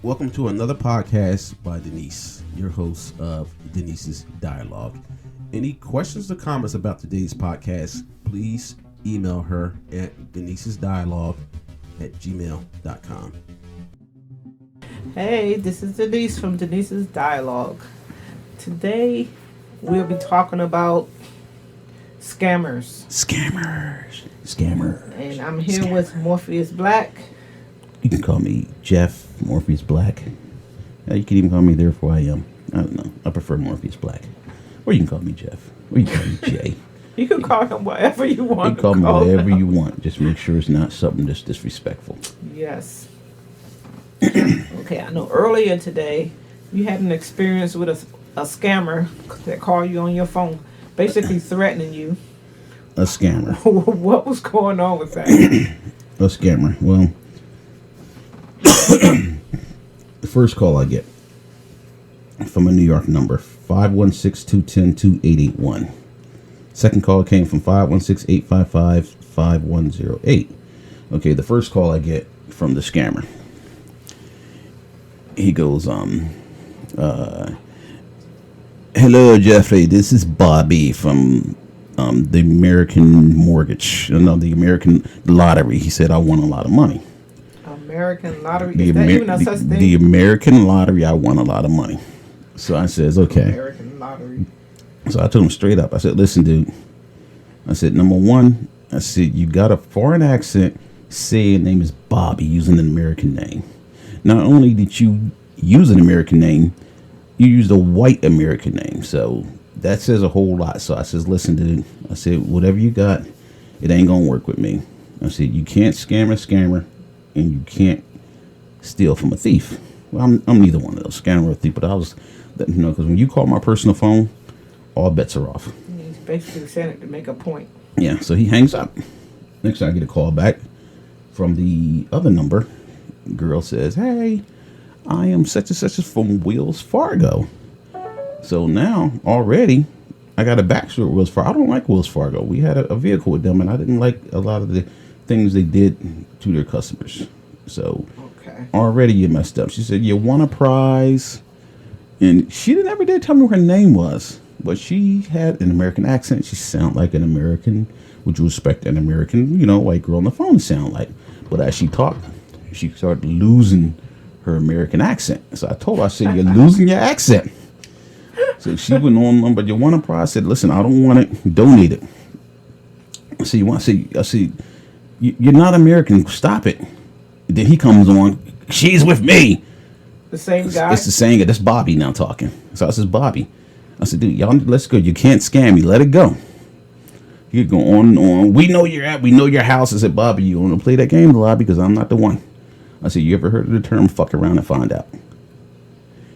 Welcome to another podcast by Denise, your host of Denise's Dialogue. Any questions or comments about today's podcast, please email her at denisesdialogue@gmail.com. Hey, this is Denise from Denise's Dialogue. Today, we'll be talking about scammers. Scammer. And I'm here with Morpheus Black. You can call me Jeff, Morpheus Black. You can even call me Therefore I Am. I don't know. I prefer Morpheus Black. Or you can call me Jeff. Or you can call me Jay. You can call him whatever you want. You can call me whatever you want. Just make sure it's not something that's disrespectful. Yes. Okay, I know earlier today you had an experience with a scammer that called you on your phone, basically threatening you. A scammer. What was going on with that? A scammer. Well, the first call I get from a New York number, 516-210-2881. Second call came from 516-855-5108. Okay, the first call I get from the scammer. He goes, hello, Jeffrey. This is Bobby from the American Mortgage. No, the American Lottery. He said, I won a lot of money. American Lottery? Is that even a such thing? The American Lottery, I won a lot of money. So I says, okay. American Lottery. So I told him straight up. I said, listen, dude. I said, number one, I said, you got a foreign accent, say your name is Bobby, using an American name. Not only did you use an American name, you used a white American name. So that says a whole lot. So I says, listen, dude. I said, whatever you got, it ain't going to work with me. I said, you can't scam a scammer, and you can't steal from a thief. Well, I'm neither one of those, scammer or thief. But I was, because when you call my personal phone, all bets are off. He's basically saying it to make a point. Yeah, so he hangs up. Next time I get a call back from the other number. Girl says, hey, I am such and such from Wells Fargo. So now, already, I got a backstory with Wells Fargo. I don't like Wells Fargo. We had a vehicle with them, and I didn't like a lot of the things they did to their customers. So okay. Already you messed up. She said, you won a prize. And she never did tell me what her name was. But she had an American accent. She sounded like an American, would you expect an American, white girl on the phone to sound like. But as she talked, she started losing her American accent. So I told her, I said, you're losing your accent. So she went on, but you won a prize. I said, listen, I don't want it. Donate it. I said, I said, you're not American. Stop it. Then he comes on. She's with me. The same guy? It's the same guy. That's Bobby now talking. So I says, Bobby. I said, dude, y'all, let's go. You can't scam me. Let it go. You go on and on. We know you're at. We know your house. I said, Bobby, you want to play that game in the lobby? Because I'm not the one. I said, you ever heard of the term fuck around and find out?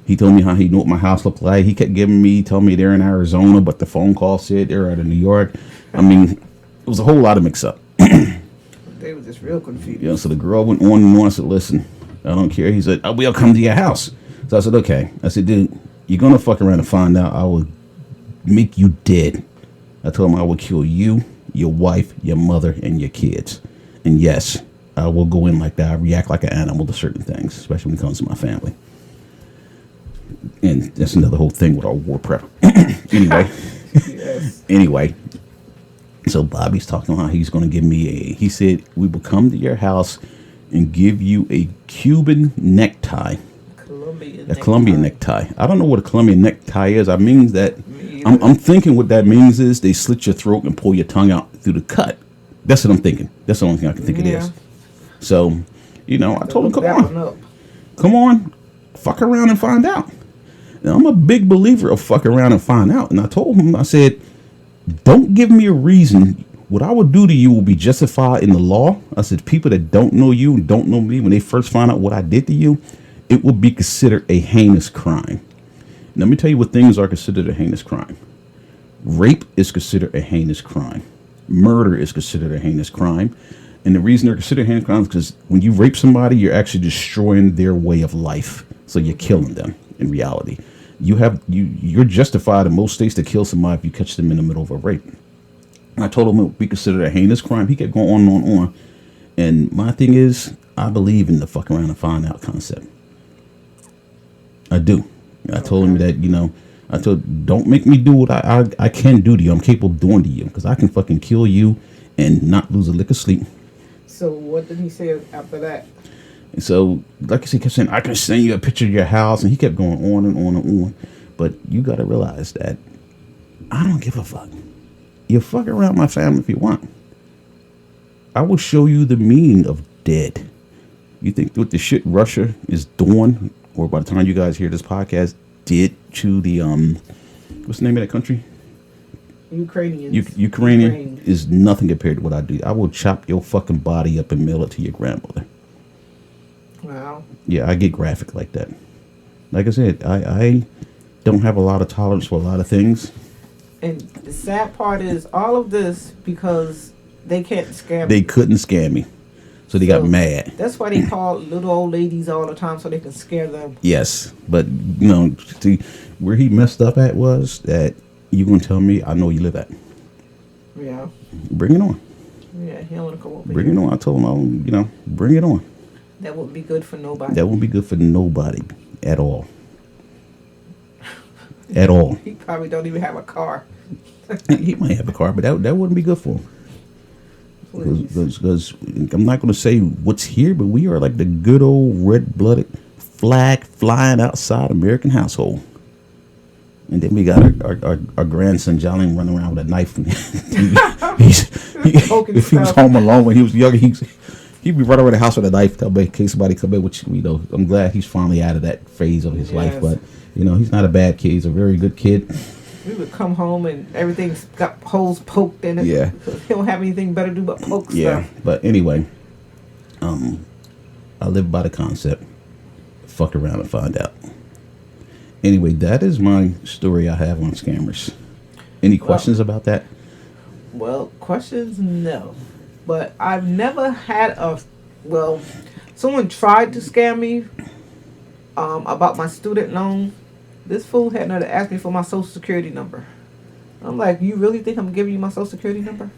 He told me how he knew what my house looked like. He kept telling me they're in Arizona, but the phone call said they're out of New York. I mean, it was a whole lot of mix up. They were just real confused. So the girl went on and on. I said, listen, I don't care. He said, we'll come to your house. So I said, okay. I said, dude, you're going to fuck around and find out. I will make you dead. I told him I will kill you, your wife, your mother, and your kids. And yes, I will go in like that. I react like an animal to certain things, especially when it comes to my family. And that's another whole thing with our war prep. Anyway. Yes. Anyway. So Bobby's talking about how he's going to give me he said, we will come to your house and give you a Cuban necktie. Colombian necktie. I don't know what a Colombian necktie is. I mean that I'm thinking what that means is they slit your throat and pull your tongue out through the cut. That's what I'm thinking. That's the only thing I can think it is. So, I told him, come on, fuck around and find out. Now, I'm a big believer of fuck around and find out. And I told him, I said, don't give me a reason. What I would do to you will be justified in the law. I said, people that don't know you and don't know me, when they first find out what I did to you, it will be considered a heinous crime. Let me tell you what things are considered a heinous crime. Rape is considered a heinous crime. Murder is considered a heinous crime. And the reason they're considered heinous crimes is because when you rape somebody, you're actually destroying their way of life. So you're killing them in reality. You're justified in most states to kill somebody if you catch them in the middle of a rape. I told him it would be considered a heinous crime. He kept going on and on and on. And my thing is, I believe in the fuck around and find out concept. I do. I told him that, don't make me do what I can do to you. I'm capable of doing to you because I can fucking kill you and not lose a lick of sleep. So what did he say after that? And so, like I said, he kept saying, I can send you a picture of your house. And he kept going on and on and on. But you got to realize that I don't give a fuck. You fuck around my family if you want. I will show you the meaning of dead. You think what the shit Russia is doing, or by the time you guys hear this podcast, did to the, what's the name of that country? Ukrainians. Ukrainian is nothing compared to what I do. I will chop your fucking body up and mail it to your grandmother. Wow. Yeah, I get graphic like that. Like I said, I don't have a lot of tolerance for a lot of things. And the sad part is all of this because they can't scam. They couldn't scam me. So they got mad. That's why they call little old ladies all the time so they can scare them. Yes. But, see, where he messed up at was that you going to tell me I know you live at. Yeah. Bring it on. Yeah, he don't want to come over Bring it on. I told him, bring it on. That wouldn't be good for nobody. That wouldn't be good for nobody at all. At all. He probably don't even have a car. He might have a car, but that wouldn't be good for him. Because I'm not going to say what's here, but we are like the good old red-blooded flag flying outside American household. And then we got our grandson Johnny running around with a knife. If he was home alone when he was younger, he'd be running around the house with a knife in case somebody come in. Which I'm glad he's finally out of that phase of his life. But he's not a bad kid. He's a very good kid. We would come home and everything's got holes poked in it. Yeah. He don't have anything better to do but poke yeah. stuff. But anyway, I live by the concept. Fuck around and find out. Anyway, that is my story I have on scammers. Any questions about that? Well, questions, no. But I've never had someone tried to scam me about my student loan. This fool had to ask me for my social security number. I'm like, you really think I'm giving you my social security number?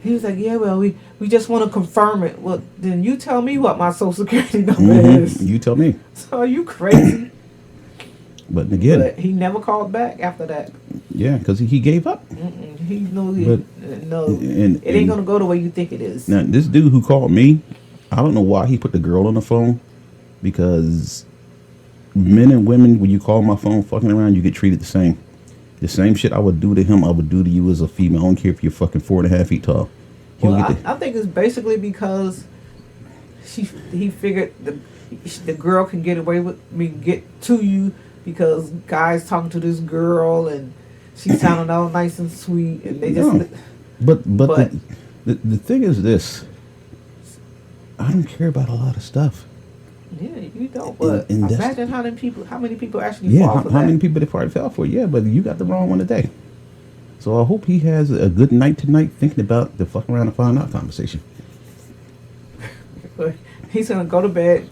He was like, yeah, well, we just want to confirm it. Well, then you tell me what my social security number is. You tell me. So are you crazy? But again. But he never called back after that. Yeah, because he gave up. He knew it ain't going to go the way you think it is. Now, this dude who called me, I don't know why he put the girl on the phone, because men and women, when you call my phone fucking around, you get treated the same. The same shit I would do to him, I would do to you as a female. I don't care if you're fucking 4.5 feet tall. I think it's basically because he figured the girl can get away with me, get to you, because guys talking to this girl and she sounding all nice and sweet, and they just. No. But the thing is this: I don't care about a lot of stuff. Yeah, you don't. But imagine how many people actually fall for that. How many people they probably fell for? Yeah, but you got the wrong one today. So I hope he has a good night tonight thinking about the fuck around and find out conversation. He's gonna go to bed,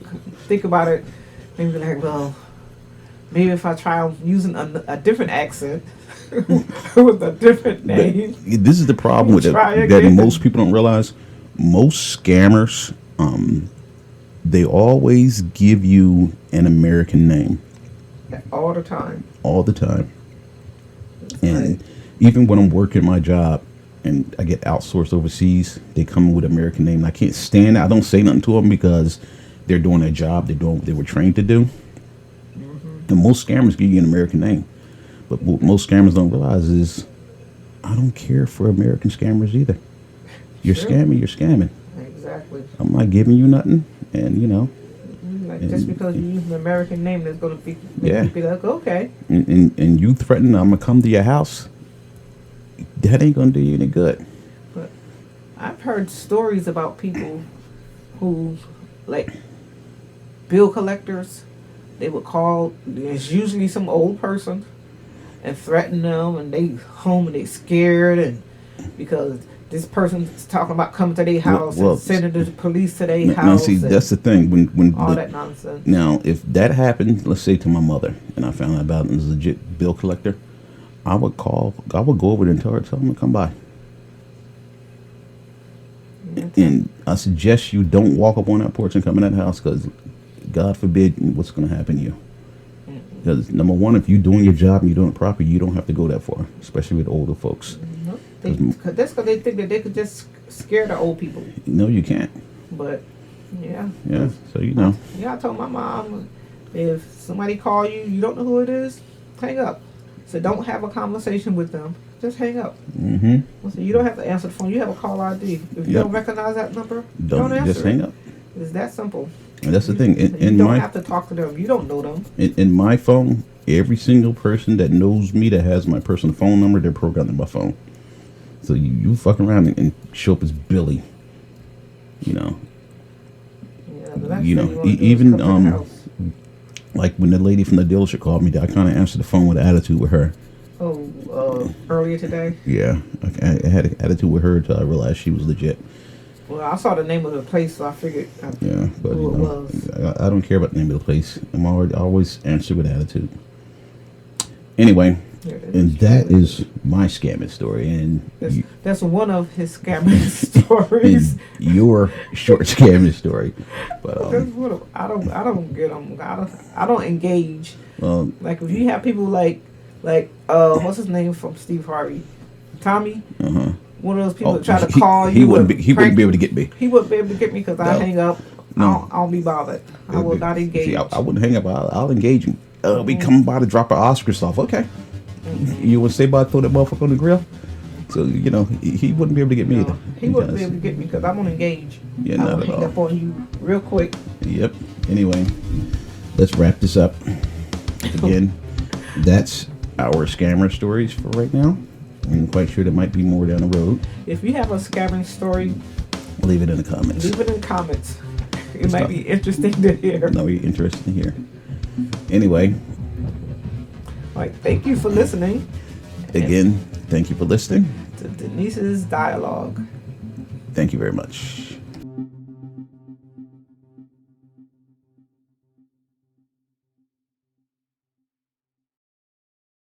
think about it, and be like, well, maybe if I try using a different accent with a different name. This is the problem with that most people don't realize. Most scammers, they always give you an American name. All the time. All the time. And even when I'm working my job and I get outsourced overseas, they come with an American name. And I can't stand it. I don't say nothing to them because they're doing their job. They're doing what they were trained to do. Mm-hmm. And most scammers give you an American name. But what most scammers don't realize is I don't care for American scammers either. You're scamming, you're scamming. Exactly. I'm not giving you nothing. And, just because you use an American name, that's going to make you be like, okay. And you threaten, I'm going to come to your house. That ain't going to do you any good. But I've heard stories about people who, like, bill collectors, they would call, there's usually some old person, and threaten them, and they home and they scared, and because this person's talking about coming to their house and sending the police to their house. Now, see, that's the thing. When all that nonsense. Now, if that happened, let's say to my mother, and I found out about it and was a legit bill collector, I would go over there and tell them to come by. And I suggest you don't walk up on that porch and come in that house, because God forbid what's going to happen to you. Because number one, if you're doing your job and you're doing it properly, you don't have to go that far, especially with older folks. That's because they think that they could just scare the old people. No, you can't. But yeah. Yeah. So you know. Yeah, I told my mom, if somebody call you, you don't know who it is, hang up. So don't have a conversation with them. Just hang up. Mm-hmm. So you don't have to answer the phone. You have a call ID. If you don't recognize that number, don't answer just hang up. It's that simple. And that's the thing. You don't have to talk to them. You don't know them. In my phone, every single person that knows me that has my personal phone number, they're programmed in my phone. So you fucking around and show up as Billy. You know. Yeah, even like when the lady from the dealership called me, I kind of answered the phone with attitude with her. Oh, earlier today? Yeah, I had an attitude with her until I realized she was legit. Well, I saw the name of the place, so I figured but who it was. I don't care about the name of the place. I always answer with attitude. Anyway, and that is my scamming story, and that's one of his scamming stories. And your short scamming story, but I don't get them. I don't engage. Like if you have people like what's his name from Steve Harvey, Tommy. One of those people that try to call you. He wouldn't be able to get me. He wouldn't be able to get me because I hang up. No. I'll be bothered. I will not engage. See, I wouldn't hang up. I'll engage him. We come by to drop our Oscar stuff. Okay. You would say by throw that motherfucker on the grill? So, you know, he wouldn't be able to get me either. He wouldn't be able to get me because I'm going to engage. Yeah, not at all. Hang up on you real quick. Yep. Anyway, let's wrap this up. Again, that's our scammer stories for right now. I'm quite sure there might be more down the road. If you have a scamming story, leave it in the comments. Leave it in the comments. It might be interesting to hear. No, be interesting to hear. Anyway. All right, thank you for listening. Again, thank you for listening to Denise's Dialogue. Thank you very much.